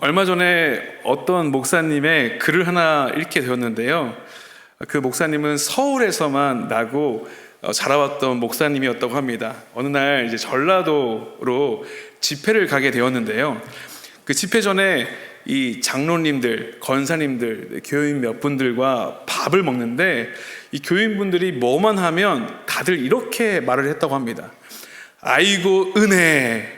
얼마 전에 어떤 목사님의 글을 하나 읽게 되었는데요. 그 목사님은 서울에서만 나고 자라왔던 목사님이었다고 합니다. 어느 날 이제 전라도로 집회를 가게 되었는데요. 그 집회 전에 이 장로님들, 권사님들, 교인 몇 분들과 밥을 먹는데 이 교인분들이 뭐만 하면 다들 이렇게 말을 했다고 합니다. 아이고 은혜.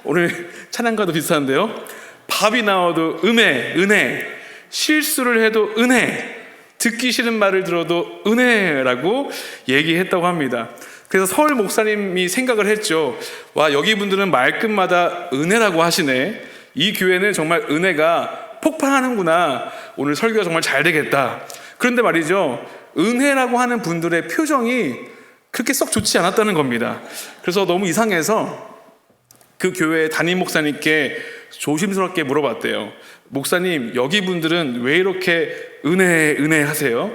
오늘 찬양과도 비슷한데요. 밥이 나와도 은혜. 실수를 해도 은혜. 듣기 싫은 말을 들어도 은혜라고 얘기했다고 합니다. 그래서 서울 목사님이 생각을 했죠. 와, 여기 분들은 말끝마다 은혜라고 하시네. 이 교회는 정말 은혜가 폭발하는구나. 오늘 설교가 정말 잘 되겠다. 그런데 말이죠, 은혜라고 하는 분들의 표정이 그렇게 썩 좋지 않았다는 겁니다. 그래서 너무 이상해서 그 교회 담임 목사님께 조심스럽게 물어봤대요. 목사님, 여기 분들은 왜 이렇게 은혜 하세요?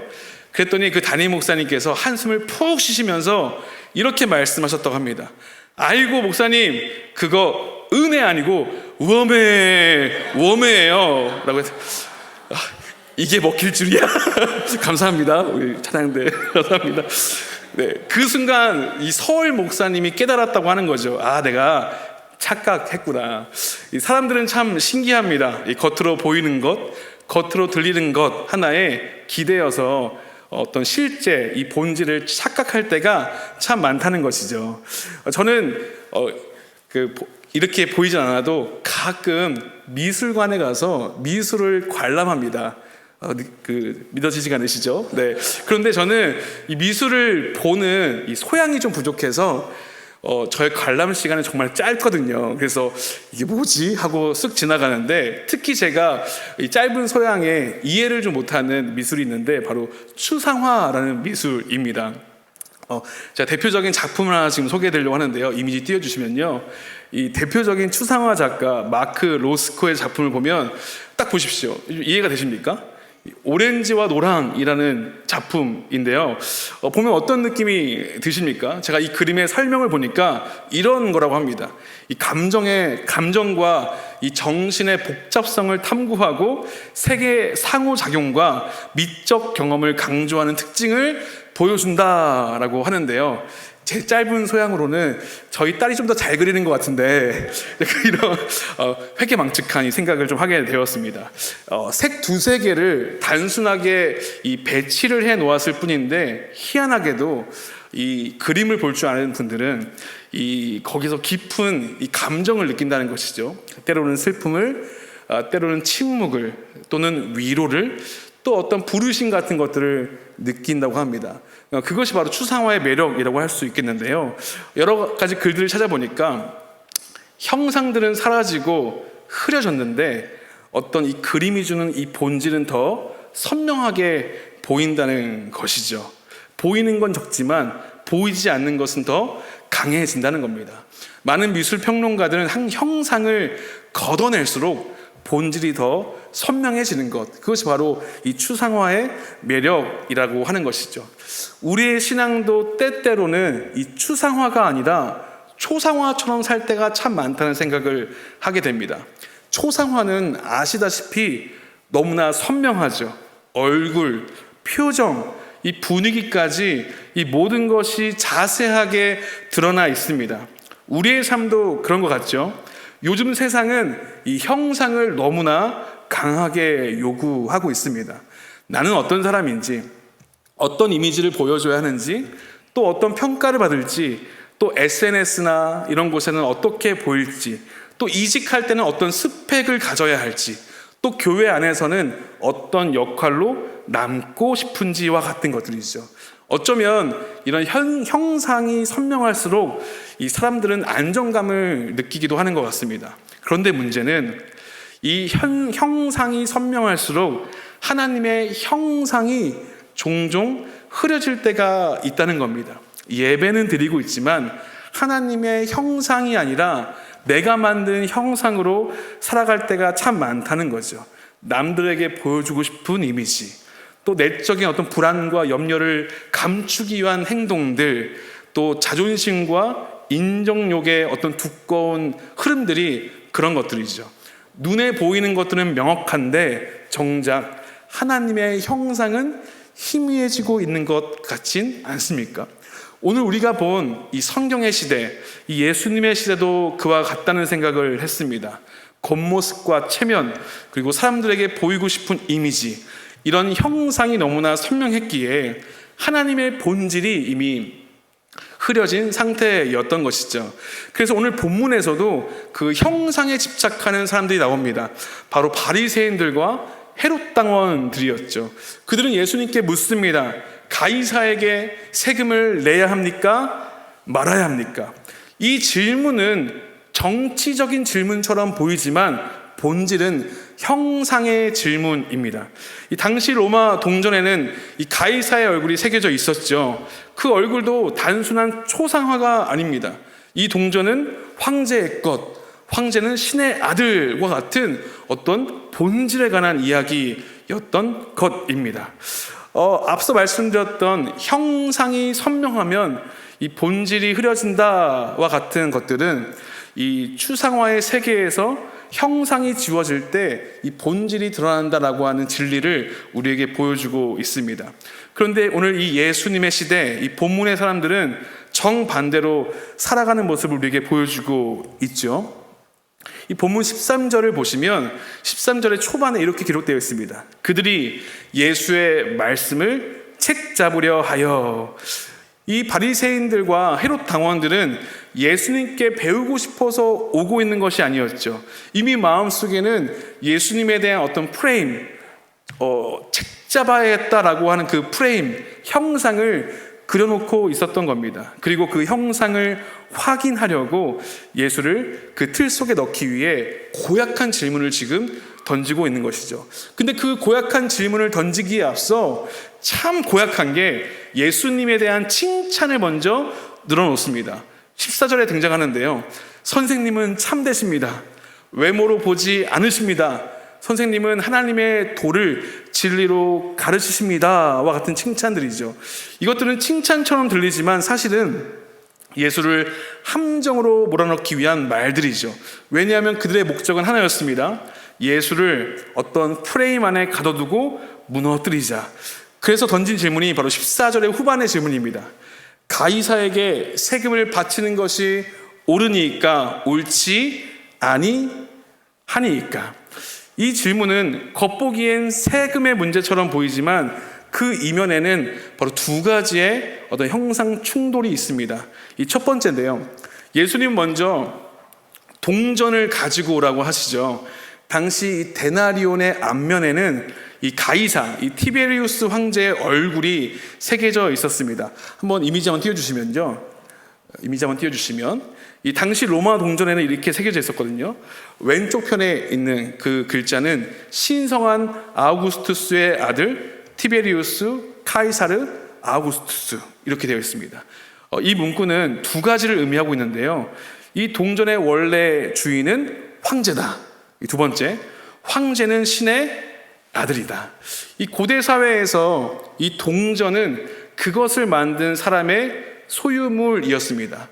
그랬더니 그 담임 목사님께서 한숨을 푹 쉬시면서 이렇게 말씀하셨다고 합니다. 아이고 목사님, 그거 은혜 아니고 웜해예요 라고 해서 이게 먹힐 줄이야. 감사합니다. 우리 찬양대 감사합니다. 네, 그 순간 이 서울 목사님이 깨달았다고 하는 거죠. 아, 내가 착각했구나. 이 사람들은 참 신기합니다. 이 겉으로 보이는 것, 겉으로 들리는 것 하나에 기대어서 어떤 실제 이 본질을 착각할 때가 참 많다는 것이죠. 저는 이렇게 보이지 않아도 가끔 미술관에 가서 미술을 관람합니다. 믿어지지가 않으시죠? 네. 그런데 저는 이 미술을 보는 이 소양이 좀 부족해서 저의 관람 시간은 정말 짧거든요. 그래서 이게 뭐지? 하고 쓱 지나가는데, 특히 제가 이 짧은 소양에 이해를 좀 못하는 미술이 있는데 바로 추상화라는 미술입니다. 제가 대표적인 작품을 하나 지금 소개해드리려고 하는데요. 이미지 띄워주시면요, 이 대표적인 추상화 작가 마크 로스코의 작품을 보면 딱 보십시오. 이해가 되십니까? 오렌지와 노랑이라는 작품인데요. 보면 어떤 느낌이 드십니까? 제가 이 그림의 설명을 보니까 이런 거라고 합니다. 이 감정과 이 정신의 복잡성을 탐구하고 세계의 상호작용과 미적 경험을 강조하는 특징을 보여준다라고 하는데요. 제 짧은 소양으로는 저희 딸이 좀 더 잘 그리는 것 같은데 이런 회개망측한 이 생각을 좀 하게 되었습니다. 색 두세 개를 단순하게 이 배치를 해 놓았을 뿐인데, 희한하게도 이 그림을 볼 줄 아는 분들은 거기서 깊은 이 감정을 느낀다는 것이죠. 때로는 슬픔을, 때로는 침묵을, 또는 위로를, 또 어떤 부르심 같은 것들을 느낀다고 합니다. 그것이 바로 추상화의 매력이라고 할 수 있겠는데요. 여러 가지 글들을 찾아보니까 형상들은 사라지고 흐려졌는데 어떤 이 그림이 주는 이 본질은 더 선명하게 보인다는 것이죠. 보이는 건 적지만 보이지 않는 것은 더 강해진다는 겁니다. 많은 미술 평론가들은 한 형상을 걷어낼수록 본질이 더 선명해지는 것, 그것이 바로 이 추상화의 매력이라고 하는 것이죠. 우리의 신앙도 때때로는 이 추상화가 아니라 초상화처럼 살 때가 참 많다는 생각을 하게 됩니다. 초상화는 아시다시피 너무나 선명하죠. 얼굴, 표정, 이 분위기까지 이 모든 것이 자세하게 드러나 있습니다. 우리의 삶도 그런 것 같죠. 요즘 세상은 이 형상을 너무나 강하게 요구하고 있습니다. 나는 어떤 사람인지, 어떤 이미지를 보여줘야 하는지, 또 어떤 평가를 받을지, 또 SNS나 이런 곳에는 어떻게 보일지, 또 이직할 때는 어떤 스펙을 가져야 할지, 또 교회 안에서는 어떤 역할로 남고 싶은지와 같은 것들이죠. 어쩌면 이런 형상이 선명할수록 이 사람들은 안정감을 느끼기도 하는 것 같습니다. 그런데 문제는 이 형상이 선명할수록 하나님의 형상이 종종 흐려질 때가 있다는 겁니다. 예배는 드리고 있지만 하나님의 형상이 아니라 내가 만든 형상으로 살아갈 때가 참 많다는 거죠. 남들에게 보여주고 싶은 이미지, 또 내적인 어떤 불안과 염려를 감추기 위한 행동들, 또 자존심과 인정욕의 어떤 두꺼운 흐름들이 그런 것들이죠. 눈에 보이는 것들은 명확한데 정작 하나님의 형상은 희미해지고 있는 것 같진 않습니까? 오늘 우리가 본 이 성경의 시대, 이 예수님의 시대도 그와 같다는 생각을 했습니다. 겉모습과 체면, 그리고 사람들에게 보이고 싶은 이미지, 이런 형상이 너무나 선명했기에 하나님의 본질이 이미 흐려진 상태였던 것이죠. 그래서 오늘 본문에서도 그 형상에 집착하는 사람들이 나옵니다. 바로 바리새인들과 헤롯 당원들이었죠. 그들은 예수님께 묻습니다. 가이사에게 세금을 내야 합니까? 말아야 합니까? 이 질문은 정치적인 질문처럼 보이지만 본질은 형상의 질문입니다. 이 당시 로마 동전에는 이 가이사의 얼굴이 새겨져 있었죠. 그 얼굴도 단순한 초상화가 아닙니다. 이 동전은 황제의 것, 황제는 신의 아들과 같은 어떤 본질에 관한 이야기였던 것입니다. 앞서 말씀드렸던 형상이 선명하면 이 본질이 흐려진다와 같은 것들은 이 추상화의 세계에서 형상이 지워질 때 이 본질이 드러난다라고 하는 진리를 우리에게 보여주고 있습니다. 그런데 오늘 이 예수님의 시대, 이 본문의 사람들은 정반대로 살아가는 모습을 우리에게 보여주고 있죠. 이 본문 13절을 보시면 13절의 초반에 이렇게 기록되어 있습니다. 그들이 예수의 말씀을 책 잡으려 하여. 이 바리새인들과 헤롯 당원들은 예수님께 배우고 싶어서 오고 있는 것이 아니었죠. 이미 마음속에는 예수님에 대한 어떤 프레임, 책 잡아야겠다라고 하는 그 프레임, 형상을 그려놓고 있었던 겁니다. 그리고 그 형상을 확인하려고 예수를 그 틀 속에 넣기 위해 고약한 질문을 지금 던지고 있는 것이죠. 근데 그 고약한 질문을 던지기에 앞서 참 고약한 게 예수님에 대한 칭찬을 먼저 늘어놓습니다. 14절에 등장하는데요. 선생님은 참되십니다. 외모로 보지 않으십니다. 선생님은 하나님의 도를 진리로 가르치십니다와 같은 칭찬들이죠. 이것들은 칭찬처럼 들리지만 사실은 예수를 함정으로 몰아넣기 위한 말들이죠. 왜냐하면 그들의 목적은 하나였습니다. 예수를 어떤 프레임 안에 가둬두고 무너뜨리자. 그래서 던진 질문이 바로 14절의 후반의 질문입니다. 가이사에게 세금을 바치는 것이 옳으니까 옳지 아니하니까. 이 질문은 겉보기엔 세금의 문제처럼 보이지만 그 이면에는 바로 두 가지의 어떤 형상 충돌이 있습니다. 이 첫 번째인데요. 예수님 먼저 동전을 가지고 오라고 하시죠. 당시 이 데나리온의 앞면에는 이 가이사, 이 티베리우스 황제의 얼굴이 새겨져 있었습니다. 한번 이미지 한번 띄워주시면 이 당시 로마 동전에는 이렇게 새겨져 있었거든요. 왼쪽 편에 있는 그 글자는 신성한 아우구스투스의 아들 티베리우스 카이사르 아우구스투스 이렇게 되어 있습니다. 이 문구는 두 가지를 의미하고 있는데요. 이 동전의 원래 주인은 황제다. 두 번째, 황제는 신의 아들이다. 이 고대 사회에서 이 동전은 그것을 만든 사람의 소유물이었습니다.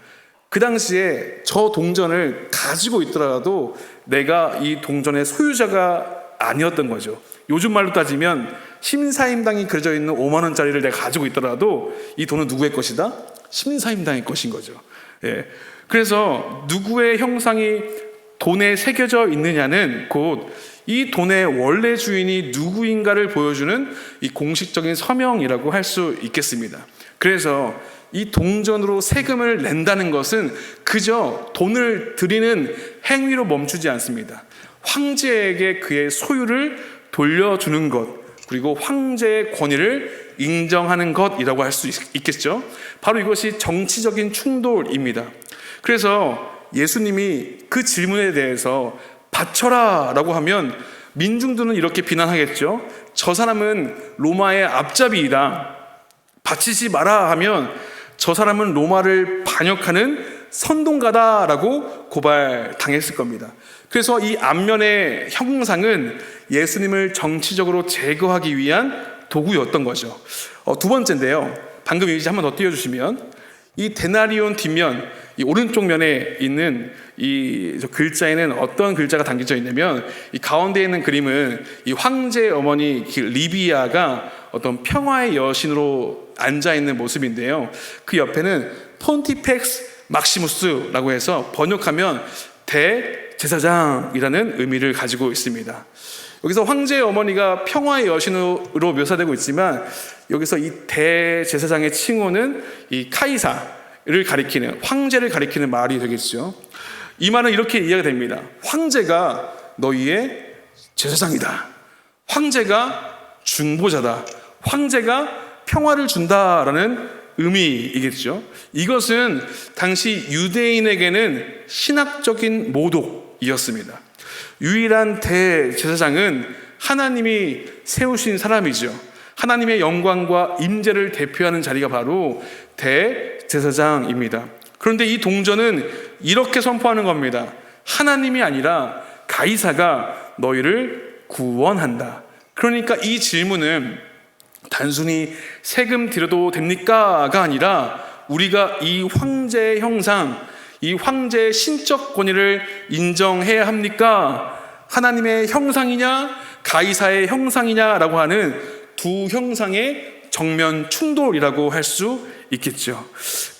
그 당시에 저 동전을 가지고 있더라도 내가 이 동전의 소유자가 아니었던 거죠. 요즘 말로 따지면 심사임당이 그려져 있는 5만 원짜리를 내가 가지고 있더라도 이 돈은 누구의 것이다? 심사임당의 것인 거죠. 예. 그래서 누구의 형상이 돈에 새겨져 있느냐는 곧 이 돈의 원래 주인이 누구인가를 보여주는 이 공식적인 서명이라고 할 수 있겠습니다. 그래서 이 동전으로 세금을 낸다는 것은 그저 돈을 드리는 행위로 멈추지 않습니다. 황제에게 그의 소유를 돌려주는 것, 그리고 황제의 권위를 인정하는 것이라고 할 수 있겠죠. 바로 이것이 정치적인 충돌입니다. 그래서 예수님이 그 질문에 대해서 바쳐라 라고 하면 민중들은 이렇게 비난하겠죠. 저 사람은 로마의 앞잡이이다. 바치지 마라 하면 저 사람은 로마를 반역하는 선동가다라고 고발당했을 겁니다. 그래서 이 앞면의 형상은 예수님을 정치적으로 제거하기 위한 도구였던 거죠. 두 번째인데요. 방금 이미지 한번 더 띄워주시면 이 데나리온 뒷면, 이 오른쪽 면에 있는 이 글자에는 어떤 글자가 담겨져 있냐면, 이 가운데 있는 그림은 이 황제의 어머니 리비아가 어떤 평화의 여신으로 앉아 있는 모습인데요. 그 옆에는 폰티펙스 막시무스라고 해서 번역하면 대제사장이라는 의미를 가지고 있습니다. 여기서 황제의 어머니가 평화의 여신으로 묘사되고 있지만, 여기서 이 대제사장의 칭호는 이 카이사를 가리키는, 황제를 가리키는 말이 되겠죠. 이 말은 이렇게 이해가 됩니다. 황제가 너희의 제사장이다. 황제가 중보자다. 황제가 평화를 준다라는 의미이겠죠. 이것은 당시 유대인에게는 신학적인 모독이었습니다. 유일한 대제사장은 하나님이 세우신 사람이죠. 하나님의 영광과 임재를 대표하는 자리가 바로 대제사장입니다. 그런데 이 동전은 이렇게 선포하는 겁니다. 하나님이 아니라 가이사가 너희를 구원한다. 그러니까 이 질문은 단순히 세금 드려도 됩니까?가 아니라 우리가 이 황제의 형상, 이 황제의 신적 권위를 인정해야 합니까? 하나님의 형상이냐 가이사의 형상이냐라고 하는 두 형상의 정면 충돌이라고 할 수 있겠죠.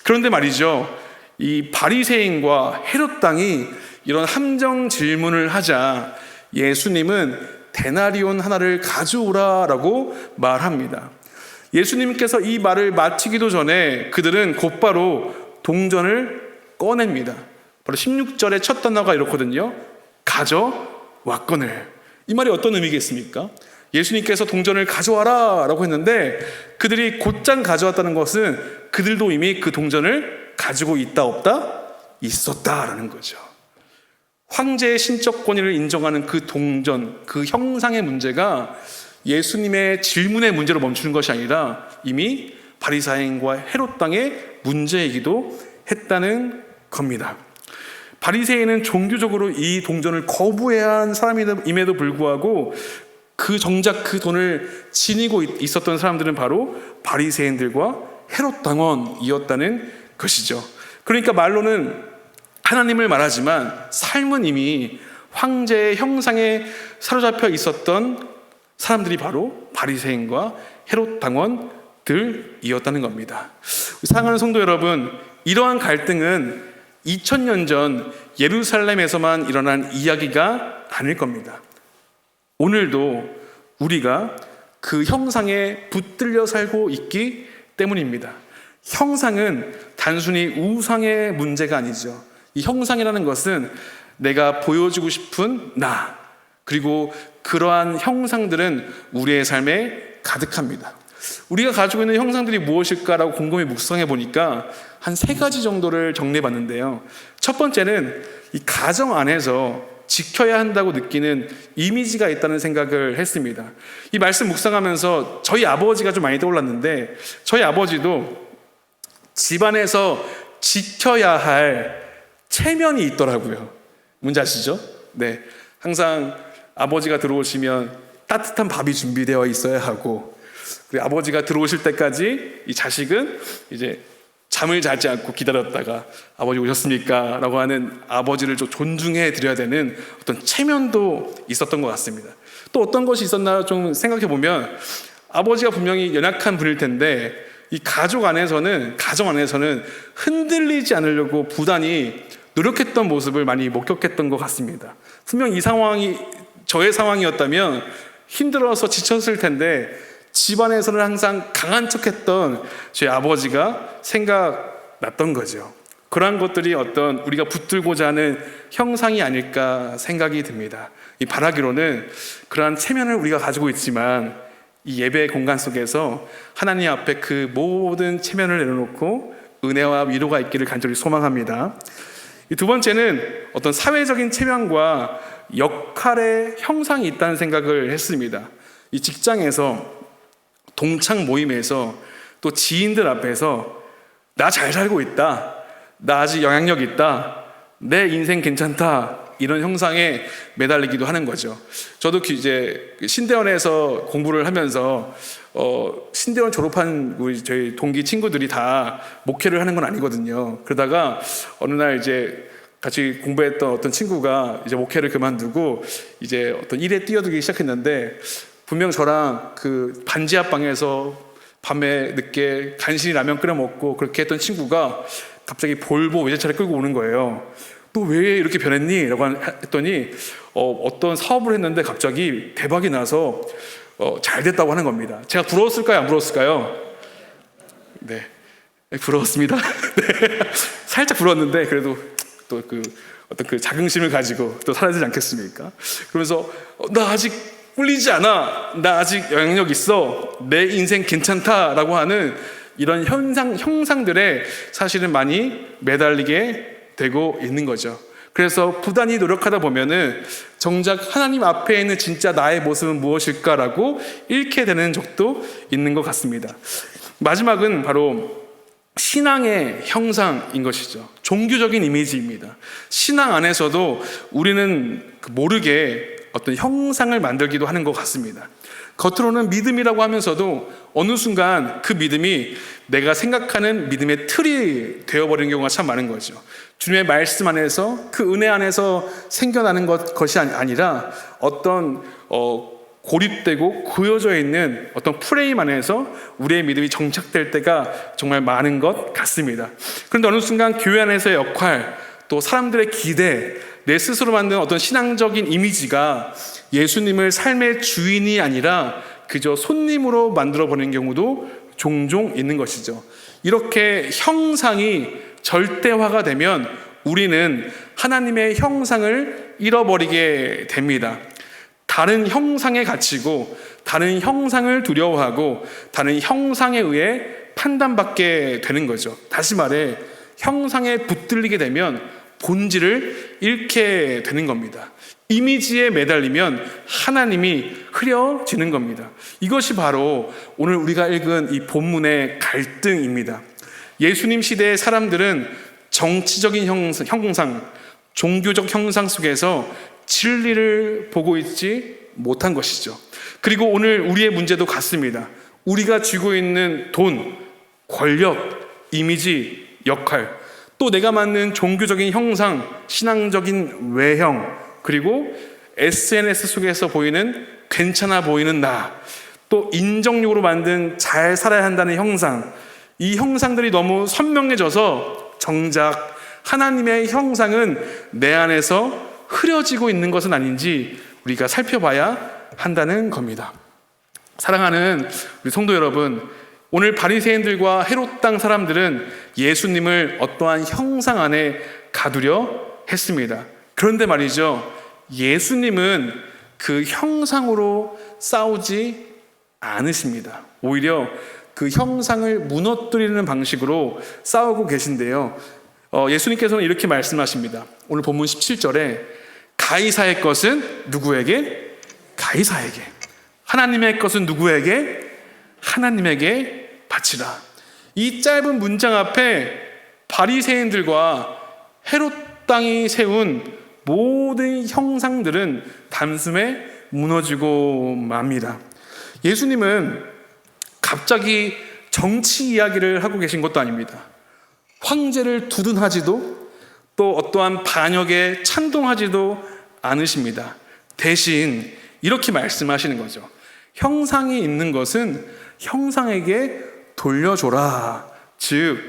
그런데 말이죠, 이 바리새인과 헤롯 당이 이런 함정 질문을 하자 예수님은 데나리온 하나를 가져오라라고 말합니다. 예수님께서 이 말을 마치기도 전에 그들은 곧바로 동전을 꺼냅니다. 바로 16절의 첫 단어가 이렇거든요. 가져왔거늘. 이 말이 어떤 의미겠습니까? 예수님께서 동전을 가져와라 라고 했는데 그들이 곧장 가져왔다는 것은 그들도 이미 그 동전을 가지고 있다 없다? 있었다라는 거죠. 황제의 신적 권위를 인정하는 그 동전, 그 형상의 문제가 예수님의 질문의 문제로 멈추는 것이 아니라 이미 바리새인과 헤롯 당의 문제이기도 했다는 겁니다. 바리새인은 종교적으로 이 동전을 거부해야 한 사람임에도 불구하고 정작 그 돈을 지니고 있었던 사람들은 바로 바리새인들과 헤롯 당원이었다는 것이죠. 그러니까 말로는 하나님을 말하지만 삶은 이미 황제의 형상에 사로잡혀 있었던 사람들이 바로 바리새인과 헤롯 당원들이었다는 겁니다. 사랑하는 성도 여러분, 이러한 갈등은 2000년 전 예루살렘에서만 일어난 이야기가 아닐 겁니다. 오늘도 우리가 그 형상에 붙들려 살고 있기 때문입니다. 형상은 단순히 우상의 문제가 아니죠. 이 형상이라는 것은 내가 보여주고 싶은 나, 그리고 그러한 형상들은 우리의 삶에 가득합니다. 우리가 가지고 있는 형상들이 무엇일까라고 곰곰이 묵상해 보니까 한 3가지 정도를 정리해 봤는데요. 첫 번째는 이 가정 안에서 지켜야 한다고 느끼는 이미지가 있다는 생각을 했습니다. 이 말씀 묵상하면서 저희 아버지가 좀 많이 떠올랐는데, 저희 아버지도 집안에서 지켜야 할 체면이 있더라고요. 뭔지 아시죠? 네. 항상 아버지가 들어오시면 따뜻한 밥이 준비되어 있어야 하고, 그리고 아버지가 들어오실 때까지 이 자식은 이제 잠을 자지 않고 기다렸다가 아버지 오셨습니까? 라고 하는 아버지를 좀 존중해 드려야 되는 어떤 체면도 있었던 것 같습니다. 또 어떤 것이 있었나 좀 생각해 보면, 아버지가 분명히 연약한 분일 텐데 이 가정 안에서는 흔들리지 않으려고 부단히 노력했던 모습을 많이 목격했던 것 같습니다. 분명 이 상황이 저의 상황이었다면 힘들어서 지쳤을 텐데 집안에서는 항상 강한 척했던 제 아버지가 생각났던 거죠. 그러한 것들이 어떤 우리가 붙들고자 하는 형상이 아닐까 생각이 듭니다. 이 바라기로는 그러한 체면을 우리가 가지고 있지만 이 예배 공간 속에서 하나님 앞에 그 모든 체면을 내려놓고 은혜와 위로가 있기를 간절히 소망합니다. 이 두 번째는 어떤 사회적인 체면과 역할의 형상이 있다는 생각을 했습니다. 이 직장에서, 동창 모임에서, 또 지인들 앞에서 나 잘 살고 있다, 나 아직 영향력 있다, 내 인생 괜찮다, 이런 형상에 매달리기도 하는 거죠. 저도 이제 신대원에서 공부를 하면서 신대원 졸업한 우리 저희 동기 친구들이 다 목회를 하는 건 아니거든요. 그러다가 어느 날 이제 같이 공부했던 어떤 친구가 이제 목회를 그만두고 이제 어떤 일에 뛰어들기 시작했는데, 분명 저랑 그 반지 앞방에서 밤에 늦게 간신히 라면 끓여 먹고 그렇게 했던 친구가 갑자기 볼보 외제차를 끌고 오는 거예요. 너 왜 이렇게 변했니? 라고 했더니 어떤 사업을 했는데 갑자기 대박이 나서 잘 됐다고 하는 겁니다. 제가 부러웠을까요? 안 부러웠을까요? 네, 부러웠습니다. 네. 살짝 부러웠는데 그래도 또 어떤 그 자긍심을 가지고 또 살아야 되지 않겠습니까? 그러면서 나 아직 꿀리지 않아, 나 아직 영향력 있어, 내 인생 괜찮다라고 하는 이런 형상들에 사실은 많이 매달리게 되고 있는 거죠. 그래서 부단히 노력하다 보면은 정작 하나님 앞에 있는 진짜 나의 모습은 무엇일까라고 잃게 되는 적도 있는 것 같습니다. 마지막은 바로 신앙의 형상인 것이죠. 종교적인 이미지입니다. 신앙 안에서도 우리는 모르게 어떤 형상을 만들기도 하는 것 같습니다. 겉으로는 믿음이라고 하면서도 어느 순간 그 믿음이 내가 생각하는 믿음의 틀이 되어버리는 경우가 참 많은 거죠. 주님의 말씀 안에서, 그 은혜 안에서 생겨나는 것이 아니라 어떤 고립되고 고여져 있는 어떤 프레임 안에서 우리의 믿음이 정착될 때가 정말 많은 것 같습니다. 그런데 어느 순간 교회 안에서의 역할, 또 사람들의 기대, 내 스스로 만든 어떤 신앙적인 이미지가 예수님을 삶의 주인이 아니라 그저 손님으로 만들어버리는 경우도 종종 있는 것이죠. 이렇게 형상이 절대화가 되면 우리는 하나님의 형상을 잃어버리게 됩니다. 다른 형상에 갇히고 다른 형상을 두려워하고 다른 형상에 의해 판단받게 되는 거죠. 다시 말해, 형상에 붙들리게 되면 본질을 잃게 되는 겁니다. 이미지에 매달리면 하나님이 흐려지는 겁니다. 이것이 바로 오늘 우리가 읽은 이 본문의 갈등입니다. 예수님 시대의 사람들은 정치적인 형상, 종교적 형상 속에서 진리를 보고 있지 못한 것이죠. 그리고 오늘 우리의 문제도 같습니다. 우리가 쥐고 있는 돈, 권력, 이미지, 역할, 또 내가 만든 종교적인 형상, 신앙적인 외형, 그리고 SNS 속에서 보이는 괜찮아 보이는 나, 또 인정욕으로 만든 잘 살아야 한다는 형상, 이 형상들이 너무 선명해져서 정작 하나님의 형상은 내 안에서 흐려지고 있는 것은 아닌지 우리가 살펴봐야 한다는 겁니다. 사랑하는 우리 성도 여러분, 오늘 바리새인들과 헤롯 땅 사람들은 예수님을 어떠한 형상 안에 가두려 했습니다. 그런데 말이죠, 예수님은 그 형상으로 싸우지 않으십니다. 오히려 그 형상을 무너뜨리는 방식으로 싸우고 계신데요. 예수님께서는 이렇게 말씀하십니다. 오늘 본문 17절에 가이사의 것은 누구에게? 가이사에게. 하나님의 것은 누구에게? 하나님에게 바치라. 이 짧은 문장 앞에 바리새인들과 헤롯 땅이 세운 모든 형상들은 단숨에 무너지고 맙니다. 예수님은 갑자기 정치 이야기를 하고 계신 것도 아닙니다. 황제를 두둔하지도 또 어떠한 반역에 찬동하지도 않으십니다. 대신 이렇게 말씀하시는 거죠. 형상이 있는 것은 형상에게 돌려줘라. 즉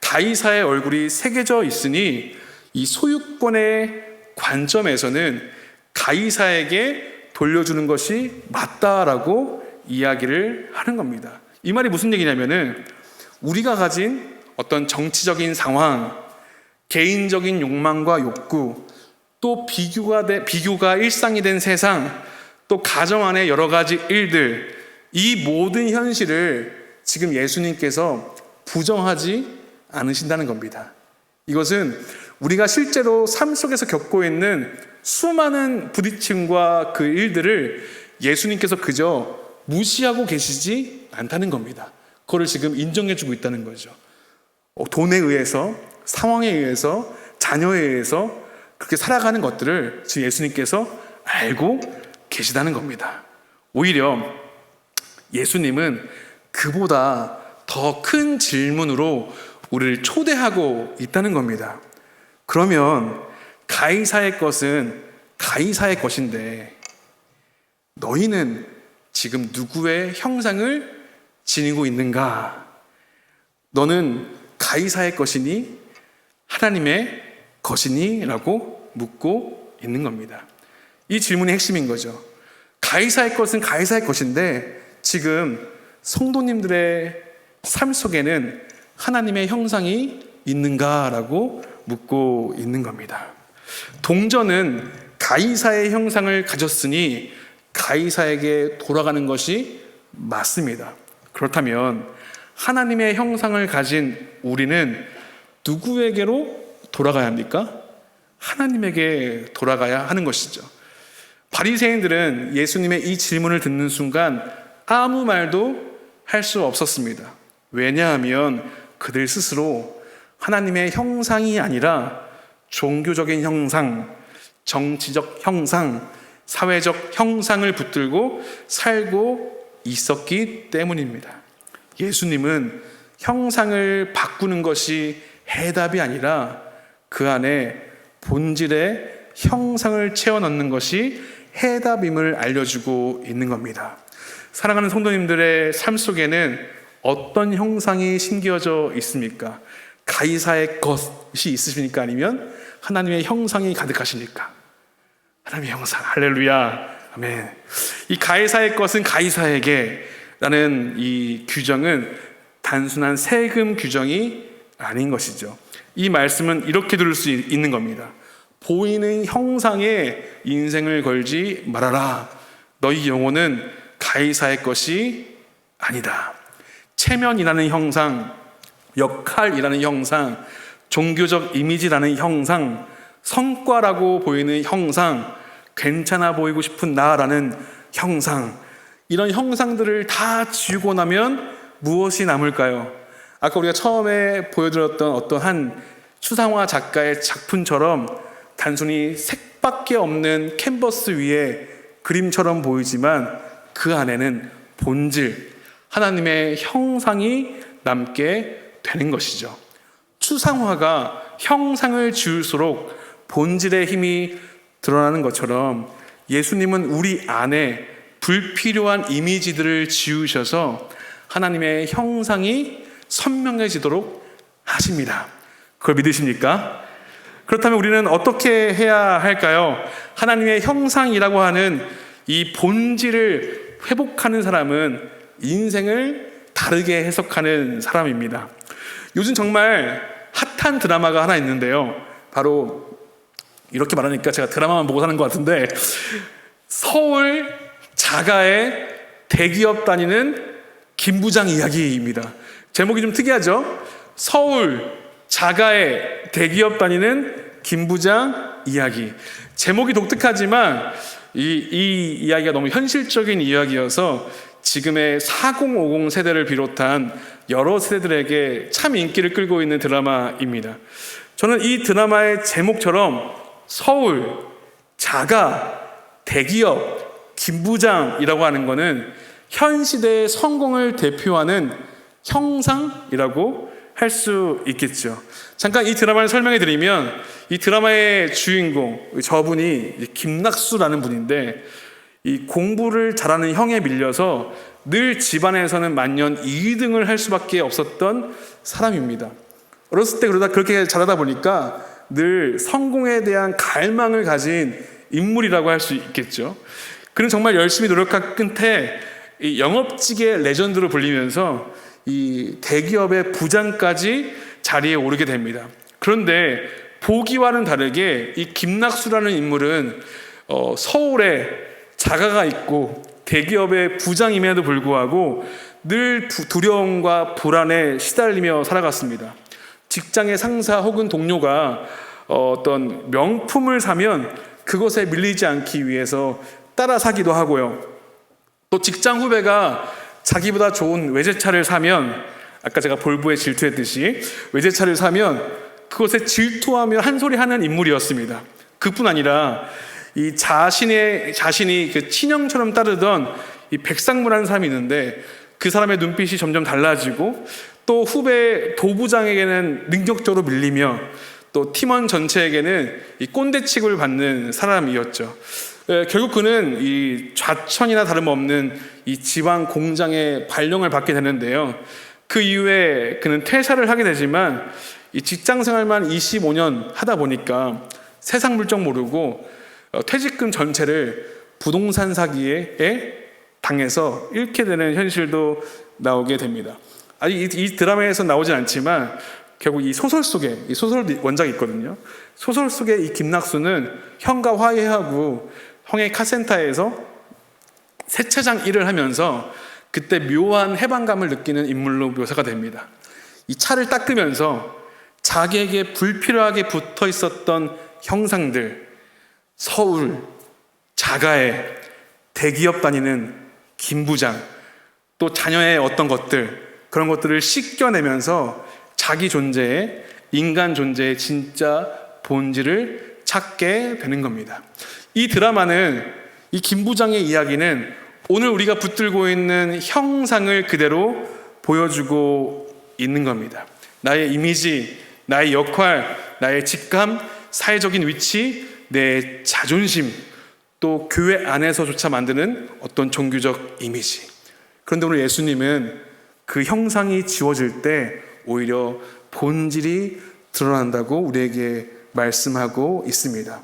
가이사의 얼굴이 새겨져 있으니 이 소유권의 관점에서는 가이사에게 돌려주는 것이 맞다라고 이야기를 하는 겁니다. 이 말이 무슨 얘기냐면은 우리가 가진 어떤 정치적인 상황, 개인적인 욕망과 욕구, 또 비교가 일상이 된 세상, 또 가정 안의 여러 가지 일들, 이 모든 현실을 지금 예수님께서 부정하지 않으신다는 겁니다. 이것은 우리가 실제로 삶 속에서 겪고 있는 수많은 부딪힘과 그 일들을 예수님께서 그저 무시하고 계시지 않다는 겁니다. 그거를 지금 인정해주고 있다는 거죠. 돈에 의해서, 상황에 의해서, 자녀에 의해서 그렇게 살아가는 것들을 지금 예수님께서 알고 계시다는 겁니다. 오히려 예수님은 그보다 더 큰 질문으로 우리를 초대하고 있다는 겁니다. 그러면 가이사의 것은 가이사의 것인데 너희는 지금 누구의 형상을 지니고 있는가? 너는 가이사의 것이니 하나님의 것이니? 라고 묻고 있는 겁니다. 이 질문이 핵심인 거죠. 가이사의 것은 가이사의 것인데 지금 성도님들의 삶 속에는 하나님의 형상이 있는가라고 묻고 있는 겁니다. 동전은 가이사의 형상을 가졌으니 가이사에게 돌아가는 것이 맞습니다. 그렇다면 하나님의 형상을 가진 우리는 누구에게로 돌아가야 합니까? 하나님에게 돌아가야 하는 것이죠. 바리새인들은 예수님의 이 질문을 듣는 순간 아무 말도 할 수 없었습니다. 왜냐하면 그들 스스로 하나님의 형상이 아니라 종교적인 형상, 정치적 형상, 사회적 형상을 붙들고 살고 있었기 때문입니다. 예수님은 형상을 바꾸는 것이 해답이 아니라 그 안에 본질의 형상을 채워 넣는 것이 해답임을 알려주고 있는 겁니다. 사랑하는 성도님들의 삶 속에는 어떤 형상이 심겨져 있습니까? 가이사의 것이 있으십니까? 아니면 하나님의 형상이 가득하십니까? 하나님의 형상, 할렐루야, 아멘. 이 가이사의 것은 가이사에게 라는 이 규정은 단순한 세금 규정이 아닌 것이죠. 이 말씀은 이렇게 들을 수 있는 겁니다. 보이는 형상에 인생을 걸지 말아라. 너희 영혼은 가이사의 것이 아니다. 체면이라는 형상, 역할이라는 형상, 종교적 이미지라는 형상, 성과라고 보이는 형상, 괜찮아 보이고 싶은 나라는 형상, 이런 형상들을 다 지우고 나면 무엇이 남을까요? 아까 우리가 처음에 보여드렸던 어떤 한 추상화 작가의 작품처럼 단순히 색밖에 없는 캔버스 위에 그림처럼 보이지만 그 안에는 본질, 하나님의 형상이 남게 되는 것이죠. 추상화가 형상을 지울수록 본질의 힘이 드러나는 것처럼 예수님은 우리 안에 불필요한 이미지들을 지우셔서 하나님의 형상이 선명해지도록 하십니다. 그걸 믿으십니까? 그렇다면 우리는 어떻게 해야 할까요? 하나님의 형상이라고 하는 이 본질을 회복하는 사람은 인생을 다르게 해석하는 사람입니다. 요즘 정말 핫한 드라마가 하나 있는데요. 바로 이렇게 말하니까 제가 드라마만 보고 사는 것 같은데, 서울 자가의 대기업 다니는 김부장 이야기입니다. 제목이 좀 특이하죠? 서울 자가의 대기업 다니는 김부장 이야기. 제목이 독특하지만 이 이야기가 너무 현실적인 이야기여서 지금의 4050 세대를 비롯한 여러 세대들에게 참 인기를 끌고 있는 드라마입니다. 저는 이 드라마의 제목처럼 서울, 자가, 대기업, 김부장이라고 하는 것은 현 시대의 성공을 대표하는 형상이라고 할 수 있겠죠. 잠깐 이 드라마를 설명해 드리면, 이 드라마의 주인공, 저분이 김낙수라는 분인데, 이 공부를 잘하는 형에 밀려서 늘 집안에서는 만년 2등을 할 수밖에 없었던 사람입니다. 어렸을 때 그러다 그렇게 자라다 보니까 늘 성공에 대한 갈망을 가진 인물이라고 할 수 있겠죠. 그는 정말 열심히 노력한 끝에 이 영업직의 레전드로 불리면서 이 대기업의 부장까지 자리에 오르게 됩니다. 그런데 보기와는 다르게 이 김낙수라는 인물은 서울에 자가가 있고 대기업의 부장임에도 불구하고 늘 두려움과 불안에 시달리며 살아갔습니다. 직장의 상사 혹은 동료가 어떤 명품을 사면 그것에 밀리지 않기 위해서 따라 사기도 하고요. 또 직장 후배가 자기보다 좋은 외제차를 사면, 아까 제가 볼보에 질투했듯이 외제차를 사면 그것에 질투하며 한 소리 하는 인물이었습니다. 그뿐 아니라 이 자신이 그 친형처럼 따르던 이 백상무라는 사람이 있는데, 그 사람의 눈빛이 점점 달라지고 또 후배 도부장에게는 능력적으로 밀리며 또 팀원 전체에게는 이 꼰대 취급을 받는 사람이었죠. 결국 그는 이 좌천이나 다름없는 이 지방 공장의 발령을 받게 되는데요. 그 이후에 그는 퇴사를 하게 되지만 이 직장 생활만 25년 하다 보니까 세상 물정 모르고 퇴직금 전체를 부동산 사기에 당해서 잃게 되는 현실도 나오게 됩니다. 아직 이 드라마에서 나오진 않지만 결국 이 소설 속에, 이 소설 원작이 있거든요. 소설 속에 이 김낙수는 형과 화해하고 형의 카센터에서 세차장 일을 하면서 그때 묘한 해방감을 느끼는 인물로 묘사가 됩니다. 이 차를 닦으면서 자기에게 불필요하게 붙어 있었던 형상들, 서울, 자가에, 대기업 다니는 김부장, 또 자녀의 어떤 것들, 그런 것들을 씻겨내면서 자기 존재의, 인간 존재의 진짜 본질을 찾게 되는 겁니다. 이 드라마는, 이 김부장의 이야기는 오늘 우리가 붙들고 있는 형상을 그대로 보여주고 있는 겁니다. 나의 이미지, 나의 역할, 나의 직감, 사회적인 위치, 내 자존심, 또 교회 안에서조차 만드는 어떤 종교적 이미지. 그런데 오늘 예수님은 그 형상이 지워질 때 오히려 본질이 드러난다고 우리에게 말씀하고 있습니다.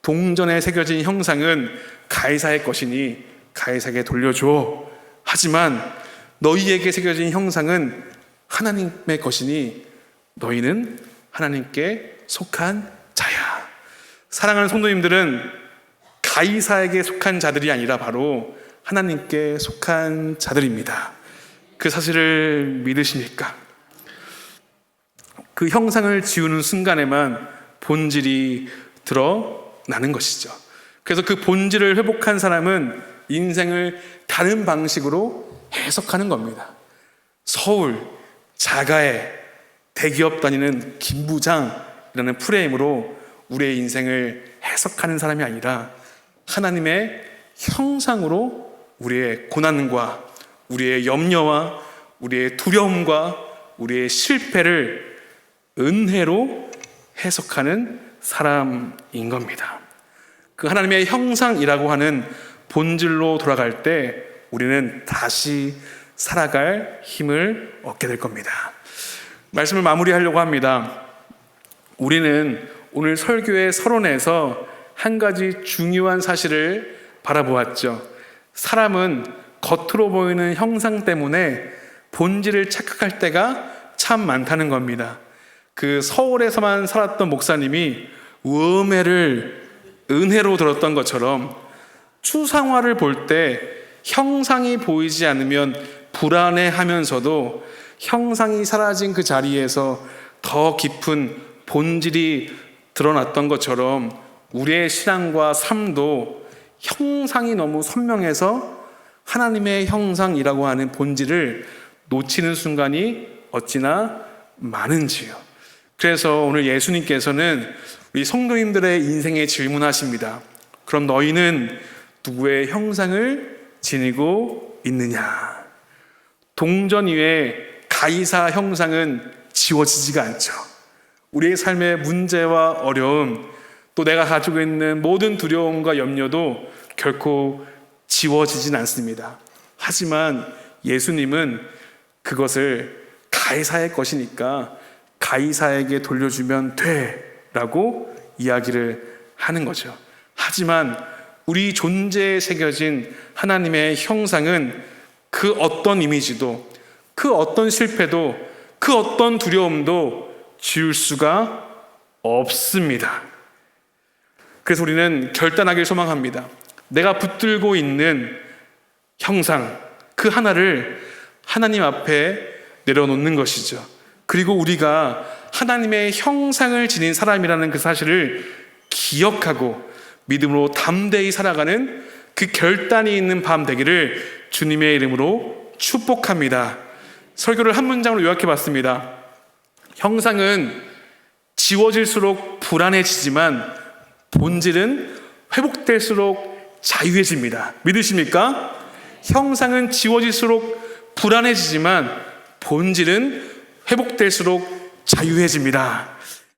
동전에 새겨진 형상은 가이사의 것이니 가이사에게 돌려줘. 하지만 너희에게 새겨진 형상은 하나님의 것이니 너희는 하나님께 속한 자야. 사랑하는 성도님들은 가이사에게 속한 자들이 아니라 바로 하나님께 속한 자들입니다. 그 사실을 믿으십니까? 그 형상을 지우는 순간에만 본질이 드러나는 것이죠. 그래서 그 본질을 회복한 사람은 인생을 다른 방식으로 해석하는 겁니다. 서울, 자가에, 대기업 다니는 김부장이라는 프레임으로 우리의 인생을 해석하는 사람이 아니라 하나님의 형상으로 우리의 고난과 우리의 염려와 우리의 두려움과 우리의 실패를 은혜로 해석하는 사람인 겁니다. 그 하나님의 형상이라고 하는 본질로 돌아갈 때 우리는 다시 살아갈 힘을 얻게 될 겁니다. 말씀을 마무리하려고 합니다. 우리는 오늘 설교의 서론에서 한 가지 중요한 사실을 바라보았죠. 사람은 겉으로 보이는 형상 때문에 본질을 착각할 때가 참 많다는 겁니다. 그 서울에서만 살았던 목사님이 우음회를 은혜로 들었던 것처럼 추상화를 볼 때 형상이 보이지 않으면 불안해하면서도 형상이 사라진 그 자리에서 더 깊은 본질이 드러났던 것처럼 우리의 신앙과 삶도 형상이 너무 선명해서 하나님의 형상이라고 하는 본질을 놓치는 순간이 어찌나 많은지요. 그래서 오늘 예수님께서는 우리 성도님들의 인생에 질문하십니다. 그럼 너희는 누구의 형상을 지니고 있느냐? 동전 위에 가이사 형상은 지워지지가 않죠. 우리의 삶의 문제와 어려움, 또 내가 가지고 있는 모든 두려움과 염려도 결코 지워지진 않습니다. 하지만 예수님은 그것을 가이사의 것이니까 가이사에게 돌려주면 돼 라고 이야기를 하는 거죠. 하지만 우리 존재에 새겨진 하나님의 형상은 그 어떤 이미지도, 그 어떤 실패도, 그 어떤 두려움도 지울 수가 없습니다. 그래서 우리는 결단하길 소망합니다. 내가 붙들고 있는 형상, 그 하나를 하나님 앞에 내려놓는 것이죠. 그리고 우리가 하나님의 형상을 지닌 사람이라는 그 사실을 기억하고 믿음으로 담대히 살아가는 그 결단이 있는 밤 되기를 주님의 이름으로 축복합니다. 설교를 한 문장으로 요약해 봤습니다. 형상은 지워질수록 불안해지지만 본질은 회복될수록 자유해집니다. 믿으십니까? 형상은 지워질수록 불안해지지만 본질은 회복될수록 자유해집니다.